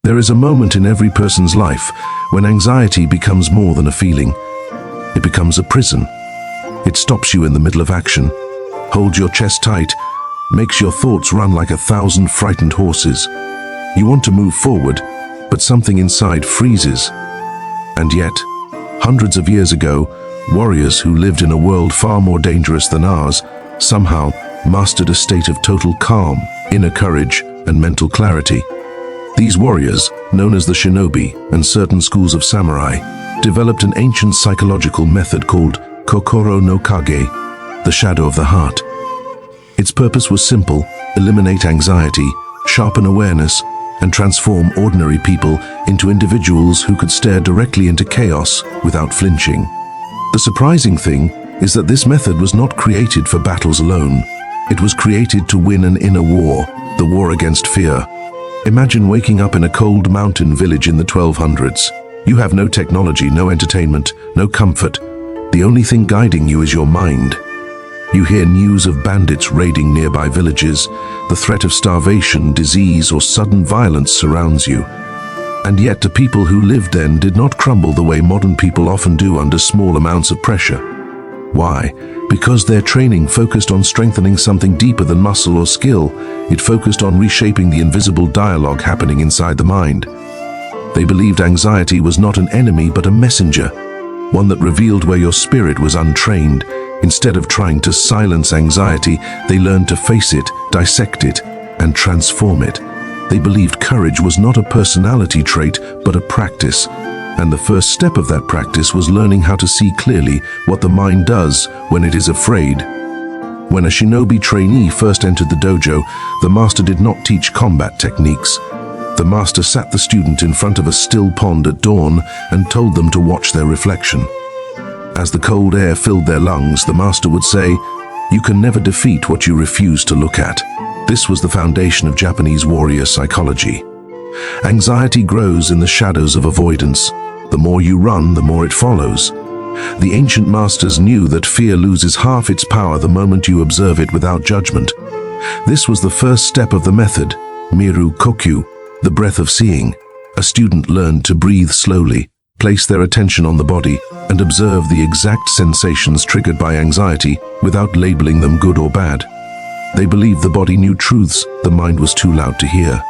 There is a moment in every person's life when anxiety becomes more than a feeling. It becomes a prison. It stops you in the middle of action, holds your chest tight, makes your thoughts run like 1,000 frightened horses. You want to move forward, but something inside freezes. And yet, hundreds of years ago, warriors who lived in a world far more dangerous than ours somehow mastered a state of total calm, inner courage, and mental clarity. These warriors, known as the shinobi and certain schools of samurai, developed an ancient psychological method called kokoro no kage, the shadow of the heart. Its purpose was simple: eliminate anxiety, sharpen awareness, and transform ordinary people into individuals who could stare directly into chaos without flinching. The surprising thing is that this method was not created for battles alone. It was created to win an inner war, the war against fear. Imagine waking up in a cold mountain village in the 1200s. You have no technology, no entertainment, no comfort. The only thing guiding you is your mind. You hear news of bandits raiding nearby villages. The threat of starvation, disease, or sudden violence surrounds you. And yet the people who lived then did not crumble the way modern people often do under small amounts of pressure. Why? Because their training focused on strengthening something deeper than muscle or skill. It focused on reshaping the invisible dialogue happening inside the mind. They believed anxiety was not an enemy but a messenger, one that revealed where your spirit was untrained. Instead of trying to silence anxiety, they learned to face it, dissect it, and transform it. They believed courage was not a personality trait, but a practice. And the first step of that practice was learning how to see clearly what the mind does when it is afraid. When a shinobi trainee first entered the dojo, the master did not teach combat techniques. The master sat the student in front of a still pond at dawn and told them to watch their reflection. As the cold air filled their lungs, the master would say, "You can never defeat what you refuse to look at." This was the foundation of Japanese warrior psychology. Anxiety grows in the shadows of avoidance. The more you run, the more it follows. The ancient masters knew that fear loses half its power the moment you observe it without judgment. This was the first step of the method, miru kokyu, the breath of seeing. A student learned to breathe slowly, place their attention on the body, and observe the exact sensations triggered by anxiety without labeling them good or bad. They believed the body knew truths the mind was too loud to hear.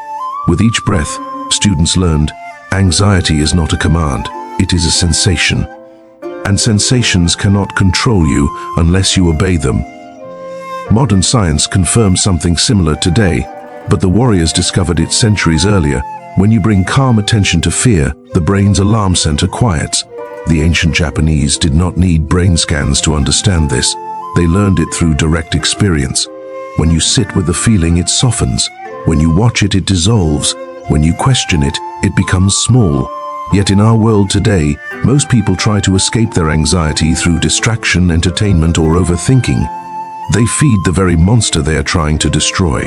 With each breath, students learned, anxiety is not a command, it is a sensation. And sensations cannot control you unless you obey them. Modern science confirms something similar today, but the warriors discovered it centuries earlier. When you bring calm attention to fear, the brain's alarm center quiets. The ancient Japanese did not need brain scans to understand this. They learned it through direct experience. When you sit with the feeling, it softens. When you watch it, it dissolves. When you question it, it becomes small. Yet in our world today, most people try to escape their anxiety through distraction, entertainment, or overthinking. They feed the very monster they are trying to destroy.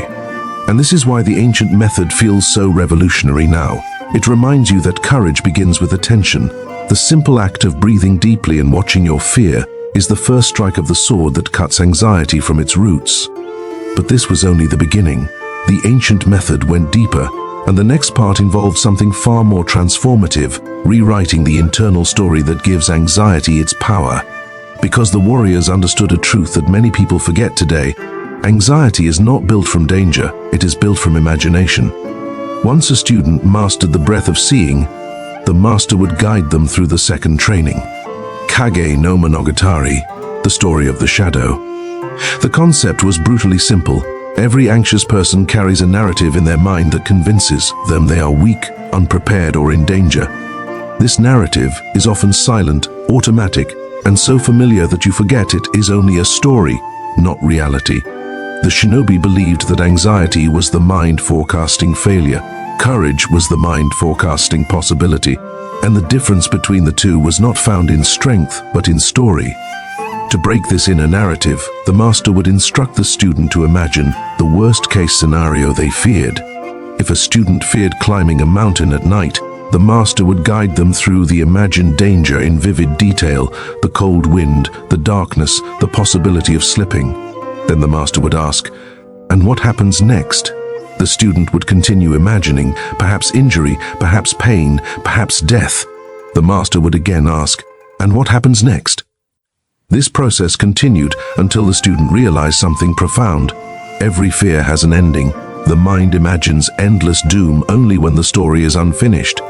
And this is why the ancient method feels so revolutionary now. It reminds you that courage begins with attention. The simple act of breathing deeply and watching your fear is the first strike of the sword that cuts anxiety from its roots. But this was only the beginning. The ancient method went deeper, and the next part involved something far more transformative, rewriting the internal story that gives anxiety its power. Because the warriors understood a truth that many people forget today, anxiety is not built from danger, it is built from imagination. Once a student mastered the breath of seeing, the master would guide them through the second training. Kage no Monogatari, the story of the shadow. The concept was brutally simple. Every anxious person carries a narrative in their mind that convinces them they are weak, unprepared, or in danger. This narrative is often silent, automatic, and so familiar that you forget it is only a story, not reality. The shinobi believed that anxiety was the mind forecasting failure. Courage was the mind forecasting possibility. And the difference between the two was not found in strength, but in story. To break this inner narrative, the master would instruct the student to imagine the worst-case scenario they feared. If a student feared climbing a mountain at night, the master would guide them through the imagined danger in vivid detail, the cold wind, the darkness, the possibility of slipping. Then the master would ask, "And what happens next?" The student would continue imagining, perhaps injury, perhaps pain, perhaps death. The master would again ask, "And what happens next?" This process continued until the student realized something profound. Every fear has an ending. The mind imagines endless doom only when the story is unfinished.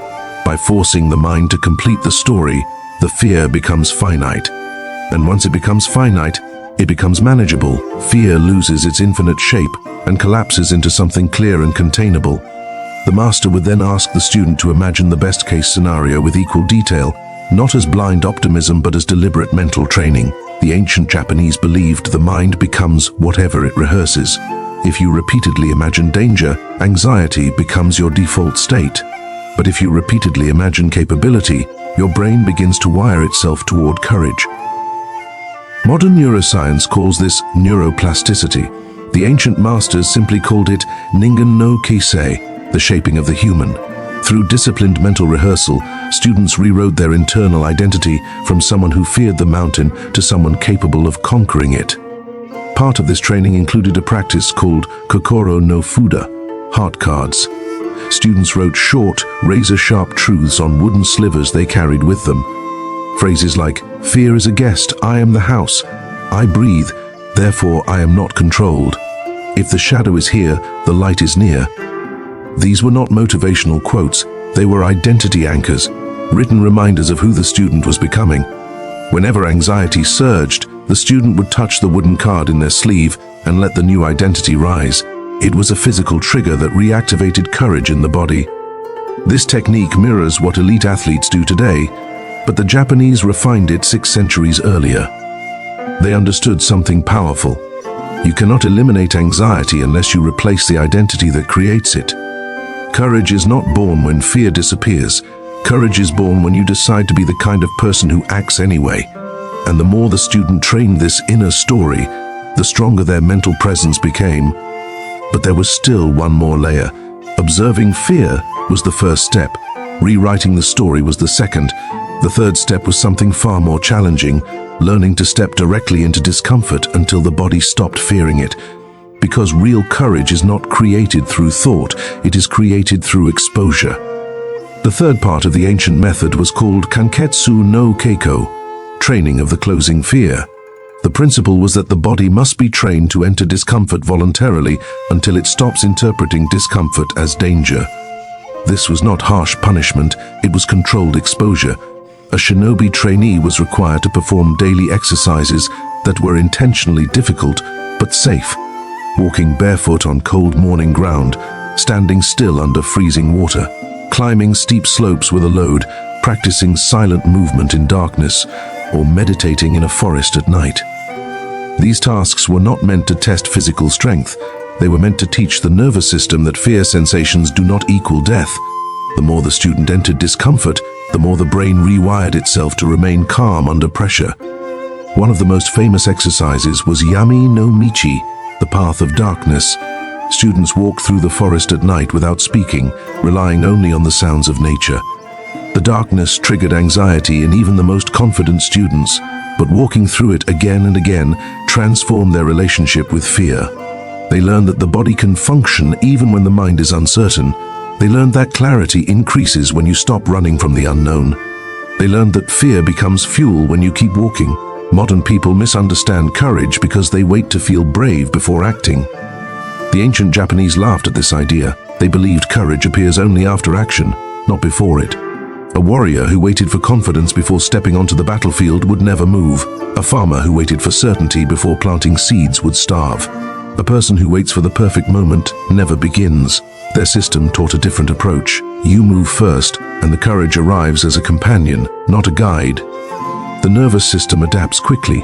By forcing the mind to complete the story, the fear becomes finite. And once it becomes finite, it becomes manageable. Fear loses its infinite shape and collapses into something clear and containable. The master would then ask the student to imagine the best-case scenario with equal detail, not as blind optimism but as deliberate mental training. The ancient Japanese believed the mind becomes whatever it rehearses. If you repeatedly imagine danger, anxiety becomes your default state. But if you repeatedly imagine capability, your brain begins to wire itself toward courage. Modern neuroscience calls this neuroplasticity. The ancient masters simply called it ningen no keisei, the shaping of the human. Through disciplined mental rehearsal, students rewrote their internal identity from someone who feared the mountain to someone capable of conquering it. Part of this training included a practice called kokoro no fuda, heart cards. Students wrote short, razor-sharp truths on wooden slivers they carried with them. Phrases like, "Fear is a guest, I am the house. I breathe, therefore I am not controlled. If the shadow is here, the light is near." These were not motivational quotes, they were identity anchors, written reminders of who the student was becoming. Whenever anxiety surged, the student would touch the wooden card in their sleeve and let the new identity rise. It was a physical trigger that reactivated courage in the body. This technique mirrors what elite athletes do today, but the Japanese refined it 6 centuries earlier. They understood something powerful. You cannot eliminate anxiety unless you replace the identity that creates it. Courage is not born when fear disappears. Courage is born when you decide to be the kind of person who acts anyway. And the more the student trained this inner story, the stronger their mental presence became. But there was still one more layer. Observing fear was the first step. Rewriting the story was the second. The third step was something far more challenging, learning to step directly into discomfort until the body stopped fearing it. Because real courage is not created through thought, it is created through exposure. The third part of the ancient method was called kanketsu no keiko, training of the closing fear. The principle was that the body must be trained to enter discomfort voluntarily until it stops interpreting discomfort as danger. This was not harsh punishment, it was controlled exposure. A shinobi trainee was required to perform daily exercises that were intentionally difficult but safe. Walking barefoot on cold morning ground, standing still under freezing water, climbing steep slopes with a load, practicing silent movement in darkness, or meditating in a forest at night. These tasks were not meant to test physical strength. They were meant to teach the nervous system that fear sensations do not equal death. The more the student entered discomfort, the more the brain rewired itself to remain calm under pressure. One of the most famous exercises was Yami no Michi, the path of darkness. Students walk through the forest at night without speaking, relying only on the sounds of nature. The darkness triggered anxiety in even the most confident students, but walking through it again and again transformed their relationship with fear. They learned that the body can function even when the mind is uncertain. They learned that clarity increases when you stop running from the unknown. They learned that fear becomes fuel when you keep walking. Modern people misunderstand courage because they wait to feel brave before acting. The ancient Japanese laughed at this idea. They believed courage appears only after action, not before it. A warrior who waited for confidence before stepping onto the battlefield would never move. A farmer who waited for certainty before planting seeds would starve. A person who waits for the perfect moment never begins. Their system taught a different approach. You move first, and the courage arrives as a companion, not a guide. The nervous system adapts quickly.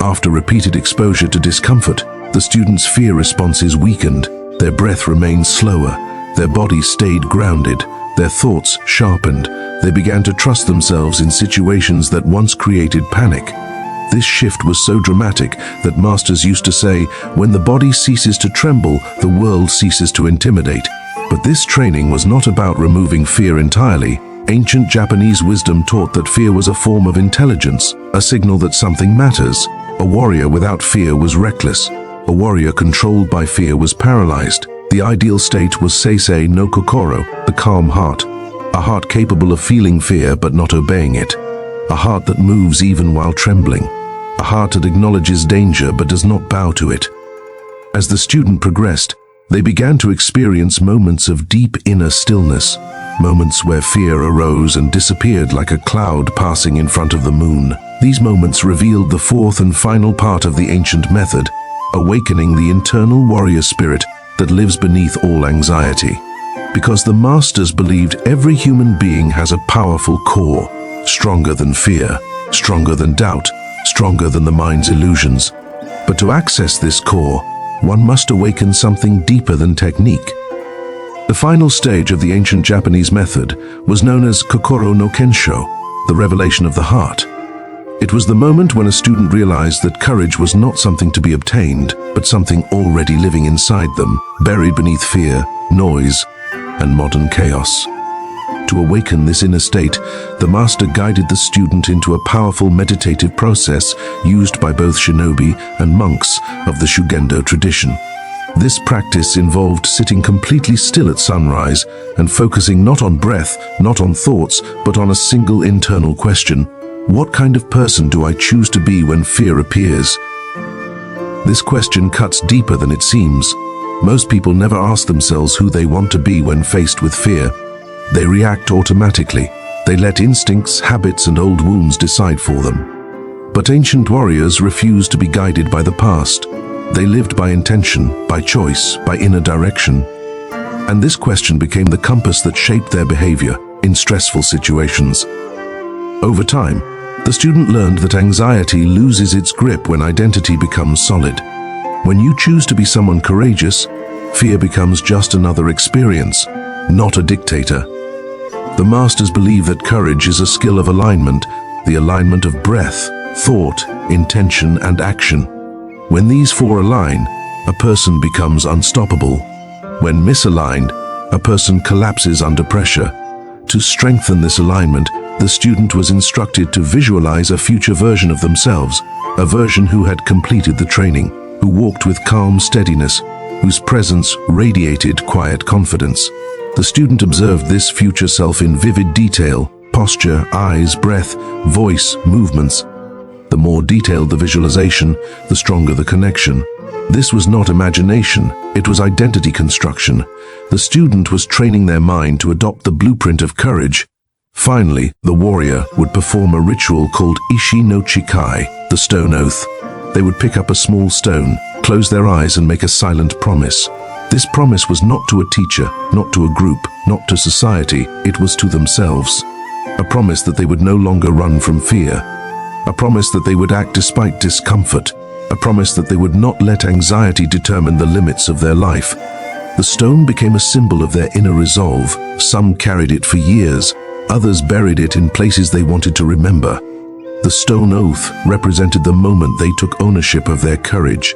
After repeated exposure to discomfort, the student's fear responses weakened. Their breath remained slower. Their bodies stayed grounded. Their thoughts sharpened. They began to trust themselves in situations that once created panic. This shift was so dramatic that masters used to say, "When the body ceases to tremble, the world ceases to intimidate." But this training was not about removing fear entirely. Ancient Japanese wisdom taught that fear was a form of intelligence, a signal that something matters. A warrior without fear was reckless. A warrior controlled by fear was paralyzed. The ideal state was seisei no kokoro, the calm heart, a heart capable of feeling fear but not obeying it, a heart that moves even while trembling, a heart that acknowledges danger but does not bow to it. As the student progressed, they began to experience moments of deep inner stillness, moments where fear arose and disappeared like a cloud passing in front of the moon. These moments revealed the fourth and final part of the ancient method, awakening the internal warrior spirit that lives beneath all anxiety. Because the masters believed every human being has a powerful core, stronger than fear, stronger than doubt, stronger than the mind's illusions. But to access this core, one must awaken something deeper than technique. The final stage of the ancient Japanese method was known as kokoro no kensho, the revelation of the heart. It was the moment when a student realized that courage was not something to be obtained, but something already living inside them, buried beneath fear, noise, and modern chaos. To awaken this inner state, the master guided the student into a powerful meditative process used by both shinobi and monks of the Shugendo tradition. This practice involved sitting completely still at sunrise and focusing not on breath, not on thoughts, but on a single internal question: what kind of person do I choose to be when fear appears? This question cuts deeper than it seems. Most people never ask themselves who they want to be when faced with fear. They react automatically. They let instincts, habits, and old wounds decide for them. But ancient warriors refused to be guided by the past. They lived by intention, by choice, by inner direction. And this question became the compass that shaped their behavior in stressful situations. Over time, the student learned that anxiety loses its grip when identity becomes solid. When you choose to be someone courageous, fear becomes just another experience, not a dictator. The masters believe that courage is a skill of alignment, the alignment of breath, thought, intention, and action. When these four align, a person becomes unstoppable. When misaligned, a person collapses under pressure. To strengthen this alignment, the student was instructed to visualize a future version of themselves, a version who had completed the training, who walked with calm steadiness, whose presence radiated quiet confidence. The student observed this future self in vivid detail: posture, eyes, breath, voice, movements. The more detailed the visualization, the stronger the connection. This was not imagination, it was identity construction. The student was training their mind to adopt the blueprint of courage. Finally, the warrior would perform a ritual called Ishi no Chikai, the stone oath. They would pick up a small stone, close their eyes, and make a silent promise. This promise was not to a teacher, not to a group, not to society, it was to themselves. A promise that they would no longer run from fear. A promise that they would act despite discomfort. A promise that they would not let anxiety determine the limits of their life. The stone became a symbol of their inner resolve. Some carried it for years, others buried it in places they wanted to remember. The stone oath represented the moment they took ownership of their courage.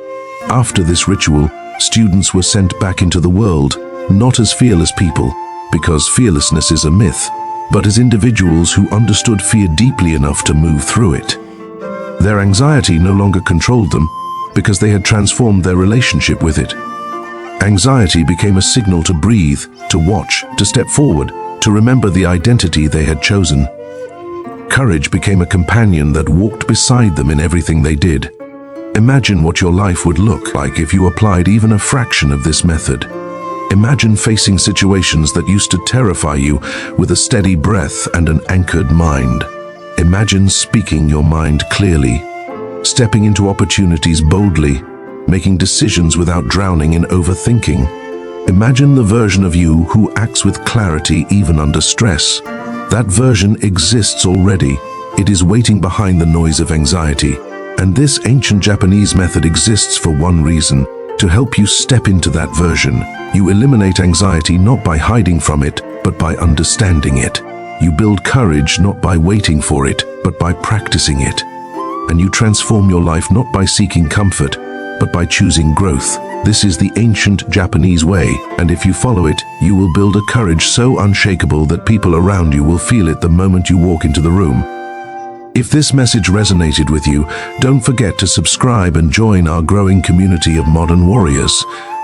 After this ritual, students were sent back into the world, not as fearless people, because fearlessness is a myth, but as individuals who understood fear deeply enough to move through it. Their anxiety no longer controlled them, because they had transformed their relationship with it. Anxiety became a signal to breathe, to watch, to step forward, to remember the identity they had chosen. Courage became a companion that walked beside them in everything they did. Imagine what your life would look like if you applied even a fraction of this method. Imagine facing situations that used to terrify you with a steady breath and an anchored mind. Imagine speaking your mind clearly, stepping into opportunities boldly, making decisions without drowning in overthinking. Imagine the version of you who acts with clarity even under stress. That version exists already. It is waiting behind the noise of anxiety. And this ancient Japanese method exists for one reason: to help you step into that version. You eliminate anxiety not by hiding from it, but by understanding it. You build courage not by waiting for it, but by practicing it. And you transform your life not by seeking comfort, but by choosing growth. This is the ancient Japanese way, and if you follow it, you will build a courage so unshakable that people around you will feel it the moment you walk into the room. If this message resonated with you, don't forget to subscribe and join our growing community of modern warriors.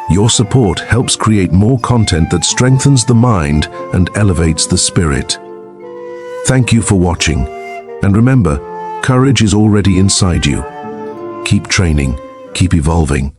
Your support helps create more content that strengthens the mind and elevates the spirit. Thank you for watching, and remember, courage is already inside you. Keep training, keep evolving,